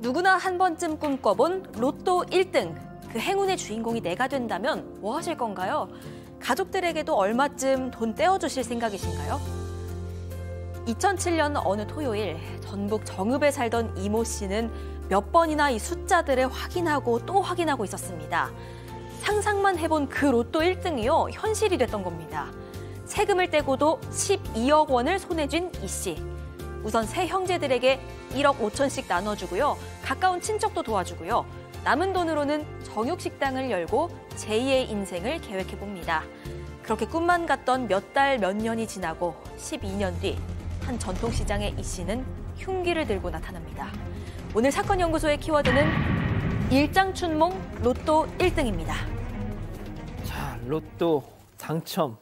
누구나 한 번쯤 꿈꿔본 로또 1등. 그 행운의 주인공이 내가 된다면 뭐 하실 건가요? 가족들에게도 얼마쯤 돈 떼어주실 생각이신가요? 2007년 어느 토요일 전북 정읍에 살던 이모 씨는 몇 번이나 이 숫자들을 확인하고 또 확인하고 있었습니다. 상상만 해본 그 로또 1등이요, 현실이 됐던 겁니다. 세금을 떼고도 12억 원을 손에 쥔 이 씨. 우선 세 형제들에게 1억 5천씩 나눠주고요. 가까운 친척도 도와주고요. 남은 돈으로는 정육식당을 열고 제2의 인생을 계획해봅니다. 그렇게 꿈만 같던 몇 달 몇 년이 지나고 12년 뒤 한 전통시장에 이 씨는 흉기를 들고 나타납니다. 오늘 사건연구소의 키워드는 일장춘몽 로또 1등입니다. 자, 로또 당첨.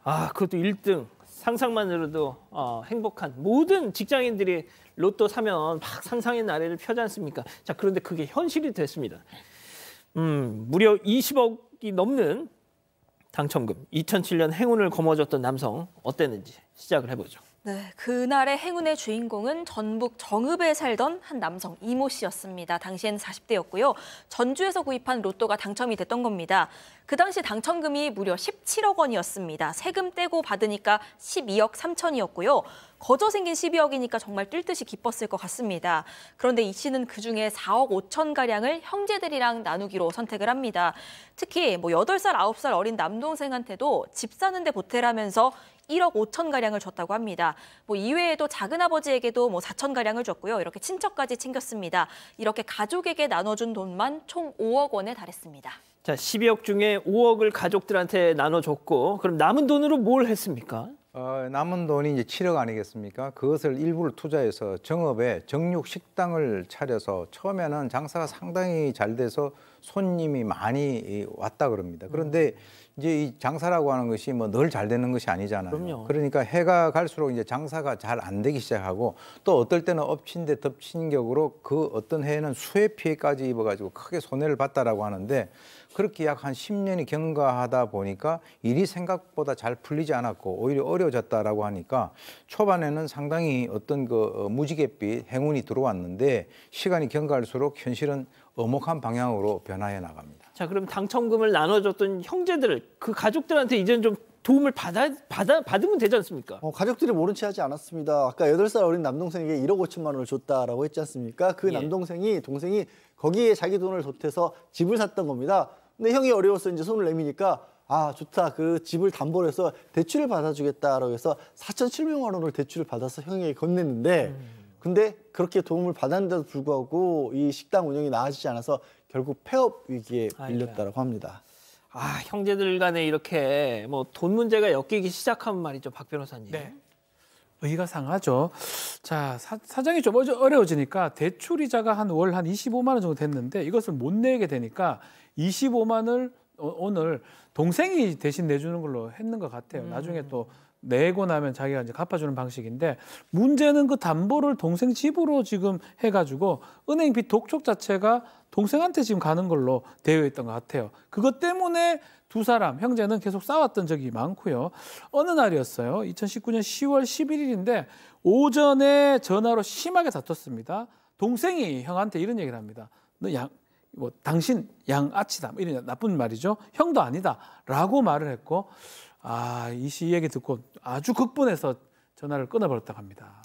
그것도 1등. 상상만으로도 행복한 모든 직장인들이 로또 사면 막 상상의 나래를 펴지 않습니까? 자, 그런데 그게 현실이 됐습니다. 무려 20억이 넘는 당첨금. 2007년 행운을 거머쥐었던 남성 어땠는지 시작을 해보죠. 네, 그날의 행운의 주인공은 전북 정읍에 살던 한 남성 이모 씨였습니다. 당시에는 40대였고요. 전주에서 구입한 로또가 당첨이 됐던 겁니다. 그 당시 당첨금이 무려 17억 원이었습니다. 세금 떼고 받으니까 12억 3천이었고요. 거저 생긴 12억이니까 정말 뛸 듯이 기뻤을 것 같습니다. 그런데 이 씨는 그중에 4억 5천가량을 형제들이랑 나누기로 선택을 합니다. 특히 8살, 9살 어린 남동생한테도 집 사는데 보태라면서 1억 5천가량을 줬다고 합니다. 이외에도 작은아버지에게도 4천가량을 줬고요. 이렇게 친척까지 챙겼습니다. 이렇게 가족에게 나눠준 돈만 총 5억 원에 달했습니다. 자, 12억 중에 5억을 가족들한테 나눠줬고, 그럼 남은 돈으로 뭘 했습니까? 남은 돈이 이제 7억 아니겠습니까? 그것을 일부를 투자해서 정읍에 정육식당을 차려서 처음에는 장사가 상당히 잘 돼서 손님이 많이 왔다 그럽니다. 그런데 이제 이 장사라고 하는 것이 늘 잘 되는 것이 아니잖아요. 그럼요. 그러니까 해가 갈수록 이제 장사가 잘 안 되기 시작하고 또 어떨 때는 엎친 데 덮친 격으로 그 어떤 해에는 수해 피해까지 입어가지고 크게 손해를 봤다라고 하는데 그렇게 약 한 10년이 경과하다 보니까 일이 생각보다 잘 풀리지 않았고 오히려 어려워졌다라고 하니까 초반에는 상당히 어떤 그 무지갯빛 행운이 들어왔는데 시간이 경과할수록 현실은 엄혹한 방향으로 변화해 나갑니다. 자, 그럼 당첨금을 나눠줬던 형제들, 그 가족들한테 이제는 좀 도움을 받으면 되지 않습니까? 가족들이 모른 채 하지 않았습니다. 아까 8살 어린 남동생에게 1억 5천만 원을 줬다라고 했지 않습니까? 그 동생이 거기에 자기 돈을 덧해서 집을 샀던 겁니다. 근데 형이 어려워서 이제 손을 내미니까 좋다. 그 집을 담보로 해서 대출을 받아주겠다라고 해서 4,700만 원을 대출을 받아서 형에게 건넸는데 근데 그렇게 도움을 받았는데도 불구하고 이 식당 운영이 나아지지 않아서 결국 폐업 위기에 밀렸다고 합니다. 형제들 간에 이렇게 돈 문제가 엮이기 시작하면 말이죠, 박 변호사님. 네. 의의가 상하죠. 자, 사정이 좀 어려워지니까 대출이자가 월 한 25만 원 정도 됐는데 이것을 못 내게 되니까 25만 원을 오늘 동생이 대신 내주는 걸로 했는 것 같아요. 나중에 또 내고 나면 자기가 이제 갚아주는 방식인데 문제는 그 담보를 동생 집으로 지금 해가지고 은행 빚 독촉 자체가 동생한테 지금 가는 걸로 되어 있던 것 같아요. 그것 때문에 두 사람, 형제는 계속 싸웠던 적이 많고요. 어느 날이었어요. 2019년 10월 11일인데 오전에 전화로 심하게 다퉜습니다. 동생이 형한테 이런 얘기를 합니다. 너 당신 양아치다. 이런 나쁜 말이죠. 형도 아니다. 라고 말을 했고 이 씨 얘기 듣고 아주 극분해서 전화를 끊어버렸다고 합니다.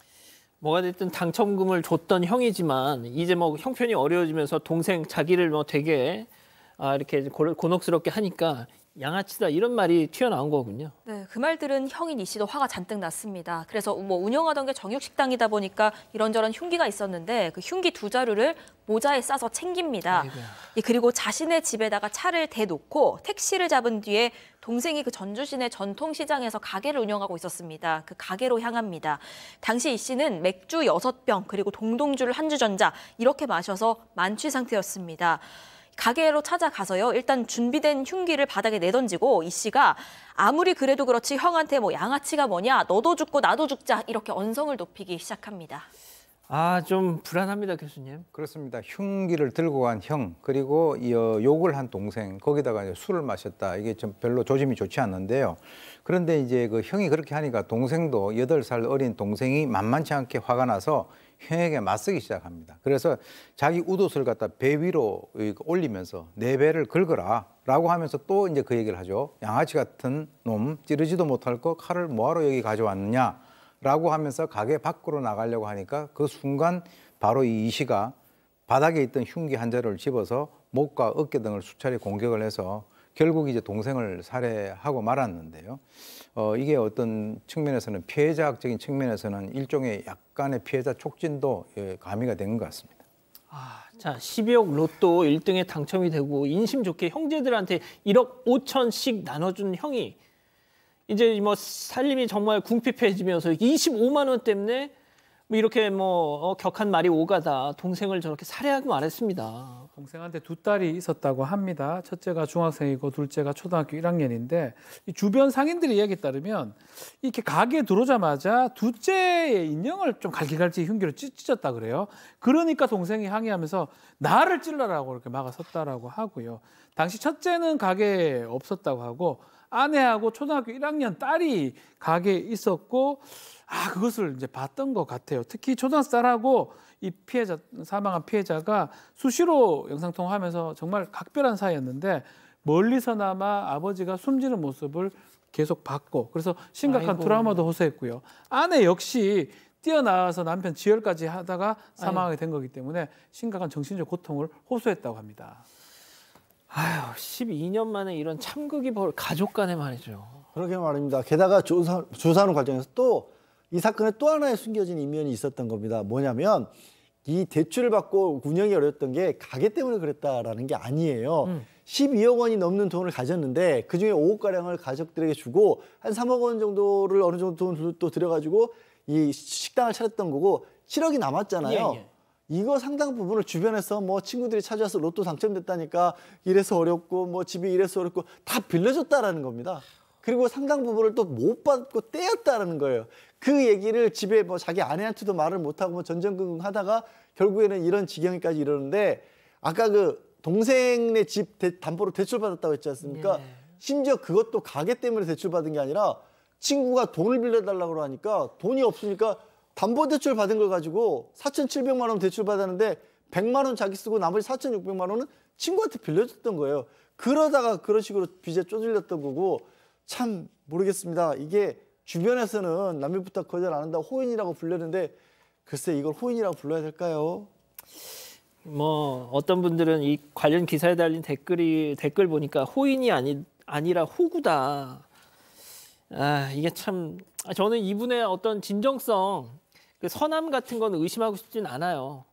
뭐가 됐든 당첨금을 줬던 형이지만 이제 형편이 어려워지면서 동생 자기를 되게 이렇게 곤혹스럽게 하니까 양아치다 이런 말이 튀어나온 거군요. 네, 그 말 들은 형인 이 씨도 화가 잔뜩 났습니다. 그래서 운영하던 게 정육식당이다 보니까 이런저런 흉기가 있었는데 그 흉기 2자루를 모자에 싸서 챙깁니다. 그리고 자신의 집에다가 차를 대놓고 택시를 잡은 뒤에 동생이 그 전주 시내 전통시장에서 가게를 운영하고 있었습니다. 그 가게로 향합니다. 당시 이 씨는 맥주 6병 그리고 동동주를 한 주 전자 이렇게 마셔서 만취 상태였습니다. 가게로 찾아가서요. 일단 준비된 흉기를 바닥에 내던지고 이 씨가 아무리 그래도 그렇지 형한테 양아치가 뭐냐, 너도 죽고 나도 죽자 이렇게 언성을 높이기 시작합니다. 좀 불안합니다, 교수님. 그렇습니다. 흉기를 들고 간 형, 그리고 욕을 한 동생, 거기다가 이제 술을 마셨다. 이게 좀 별로 조짐이 좋지 않는데요. 그런데 이제 그 형이 그렇게 하니까 동생도 8살 어린 동생이 만만치 않게 화가 나서 형에게 맞서기 시작합니다. 그래서 자기 웃옷을 갖다 배 위로 올리면서 내 배를 긁어라라고 하면서 또 이제 그 얘기를 하죠. 양아치 같은 놈, 찌르지도 못할 거 칼을 뭐하러 여기 가져왔느냐라고 하면서 가게 밖으로 나가려고 하니까 그 순간 바로 이 이씨가 바닥에 있던 흉기 한 자루를 집어서 목과 어깨 등을 수차례 공격을 해서 결국 이제 동생을 살해하고 말았는데요. 이게 어떤 측면에서는 피해자학적인 측면에서는 일종의 약간의 피해자 촉진도 가미가 된 것 같습니다. 자, 12억 로또 1등에 당첨이 되고 인심 좋게 형제들한테 1억 5천씩 나눠준 형이 이제 뭐 살림이 정말 궁핍해지면서 25만 원 때문에 뭐 이렇게 격한 말이 오가다 동생을 저렇게 살해하고 말했습니다. 동생한테 두 딸이 있었다고 합니다. 첫째가 중학생이고 둘째가 초등학교 1학년인데 이 주변 상인들의 이야기에 따르면 이렇게 가게에 들어오자마자 둘째의 인형을 좀 갈기갈기 흉기로 찢었다 그래요. 그러니까 동생이 항의하면서 나를 찔러라고 이렇게 막아섰다라고 하고요. 당시 첫째는 가게에 없었다고 하고 아내하고 초등학교 1학년 딸이 가게에 있었고 그것을 이제 봤던 것 같아요. 특히 초등학생 딸하고 이 피해자, 사망한 피해자가 수시로 영상통화하면서 정말 각별한 사이였는데 멀리서나마 아버지가 숨지는 모습을 계속 봤고 그래서 심각한 트라우마도 호소했고요. 아내 역시 뛰어나와서 남편 지혈까지 하다가 사망하게 된 거기 때문에 심각한 정신적 고통을 호소했다고 합니다. 12년 만에 이런 참극이 가족 간에 말이죠. 그러게 말입니다. 게다가 조사하는 과정에서 또 이 사건에 또 하나의 숨겨진 이면이 있었던 겁니다. 뭐냐면 이 대출을 받고 운영이 어려웠던 게 가게 때문에 그랬다라는 게 아니에요. 12억 원이 넘는 돈을 가졌는데 그중에 5억가량을 가족들에게 주고 한 3억 원 정도를 어느 정도 돈을 또 들여가지고 이 식당을 차렸던 거고 7억이 남았잖아요. 예. 이거 상당 부분을 주변에서 뭐 친구들이 찾아와서 로또 당첨됐다니까 이래서 어렵고 뭐 집이 이래서 어렵고 다 빌려줬다라는 겁니다. 그리고 상당 부분을 또 못 받고 떼었다라는 거예요. 그 얘기를 집에 뭐 자기 아내한테도 말을 못하고 뭐 전전긍긍 하다가 결국에는 이런 지경까지 이르는데 아까 그 동생네 집 담보로 대출받았다고 했지 않습니까? 심지어 그것도 가게 때문에 대출받은 게 아니라 친구가 돈을 빌려달라고 하니까 돈이 없으니까 담보대출 받은 걸 가지고 4,700만 원 대출받았는데 100만 원 자기 쓰고 나머지 4,600만 원은 친구한테 빌려줬던 거예요. 그러다가 그런 식으로 빚에 쪼들렸던 거고 참 모르겠습니다. 이게 주변에서는 남의 부탁 거절 안 한다고 호인이라고 불렸는데 글쎄 이걸 호인이라고 불러야 될까요? 어떤 분들은 이 관련 기사에 달린 댓글 보니까 호인이 아니라 호구다. 이게 참 저는 이분의 어떤 진정성, 그 선함 같은 건 의심하고 싶진 않아요.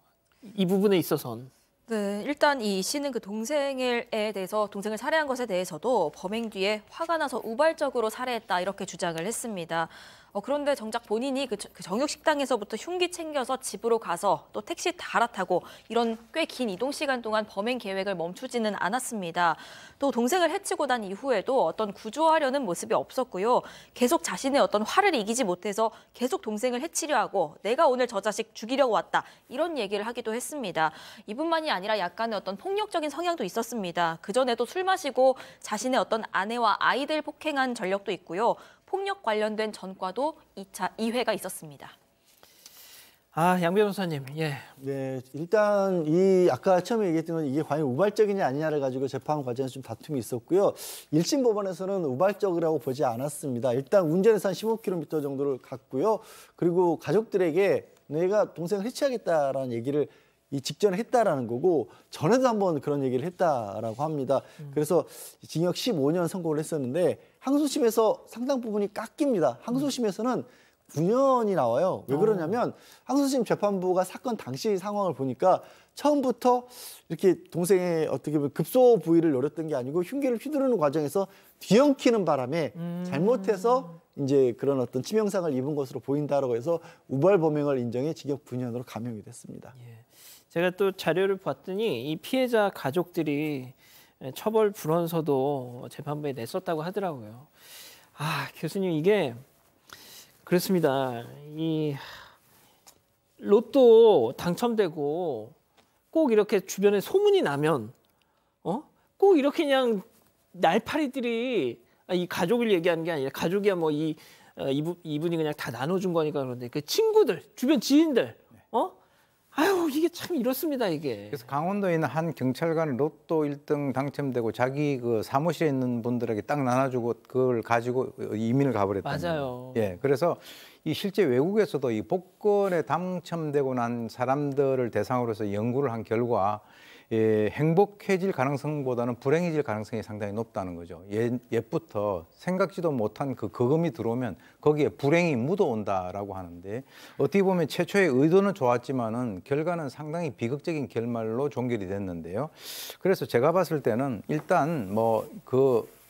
이 부분에 있어선. 네, 일단 이 씨는 그 동생에 대해서 동생을 살해한 것에 대해서도 범행 뒤에 화가 나서 우발적으로 살해했다 이렇게 주장을 했습니다. 그런데 정작 본인이 그 정육 식당에서부터 흉기 챙겨서 집으로 가서 또 택시 갈아타고 이런 꽤 긴 이동 시간 동안 범행 계획을 멈추지는 않았습니다. 또 동생을 해치고 난 이후에도 어떤 구조하려는 모습이 없었고요. 계속 자신의 어떤 화를 이기지 못해서 계속 동생을 해치려 하고 내가 오늘 저 자식 죽이려고 왔다 이런 얘기를 하기도 했습니다. 이뿐만이 아니라 약간의 어떤 폭력적인 성향도 있었습니다. 그전에도 술 마시고 자신의 어떤 아내와 아이들 폭행한 전력도 있고요. 폭력 관련된 전과도 2회가 있었습니다. 양 변호사님, 예. 네, 일단 이 아까 처음에 얘기했던 건 이게 과연 우발적이냐 아니냐를 가지고 재판 과정에서 좀 다툼이 있었고요. 1심 법원에서는 우발적이라고 보지 않았습니다. 일단 운전해서 한 15km 정도를 갔고요. 그리고 가족들에게 내가 동생을 해치하겠다라는 얘기를 이 직전에 했다라는 거고 전에도 한번 그런 얘기를 했다라고 합니다. 그래서 징역 15년 선고를 했었는데 항소심에서 상당 부분이 깎입니다. 항소심에서는 9년이 나와요. 왜 그러냐면 항소심 재판부가 사건 당시 상황을 보니까 처음부터 이렇게 동생의 어떻게 보면 급소 부위를 노렸던 게 아니고 흉기를 휘두르는 과정에서 뒤엉키는 바람에 잘못해서 이제 그런 어떤 치명상을 입은 것으로 보인다라고 해서 우발 범행을 인정해 징역 9년으로 감형이 됐습니다. 예. 제가 또 자료를 봤더니 이 피해자 가족들이 처벌 불원서도 재판부에 냈었다고 하더라고요. 교수님 이게 그렇습니다. 이 로또 당첨되고 꼭 이렇게 주변에 소문이 나면 꼭 이렇게 그냥 날파리들이 이 가족을 얘기하는 게 아니라 가족이야 뭐 이분이 그냥 다 나눠준 거니까 그런데 그 친구들 주변 지인들 아유, 이게 참 이렇습니다, 이게. 그래서 강원도에 있는 한 경찰관은 로또 1등 당첨되고 자기 그 사무실에 있는 분들에게 딱 나눠주고 그걸 가지고 이민을 가버렸다는 맞아요. 거예요. 예, 그래서 이 실제 외국에서도 이 복권에 당첨되고 난 사람들을 대상으로서 연구를 한 결과 행복해질 가능성보다는 불행해질 가능성이 상당히 높다는 거죠. 옛부터 생각지도 못한 그 거금이 들어오면 거기에 불행이 묻어온다라고 하는데 어떻게 보면 최초의 의도는 좋았지만은 결과는 상당히 비극적인 결말로 종결이 됐는데요. 그래서 제가 봤을 때는 일단 뭐 그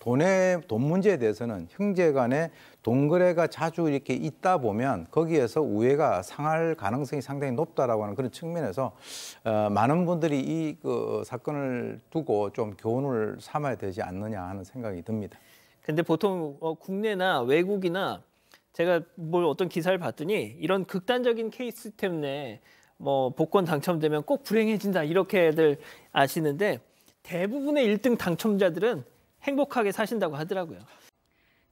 돈 문제에 대해서는 형제 간에 돈 거래가 자주 이렇게 있다 보면 거기에서 우애가 상할 가능성이 상당히 높다라고 하는 그런 측면에서 많은 분들이 이 그 사건을 두고 좀 교훈을 삼아야 되지 않느냐 하는 생각이 듭니다. 근데 보통 국내나 외국이나 제가 뭘 어떤 기사를 봤더니 이런 극단적인 케이스 때문에 뭐 복권 당첨되면 꼭 불행해진다 이렇게들 아시는데 대부분의 1등 당첨자들은 행복하게 사신다고 하더라고요.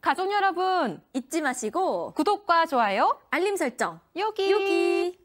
가족 여러분, 잊지 마시고 구독과 좋아요, 알림 설정 여기.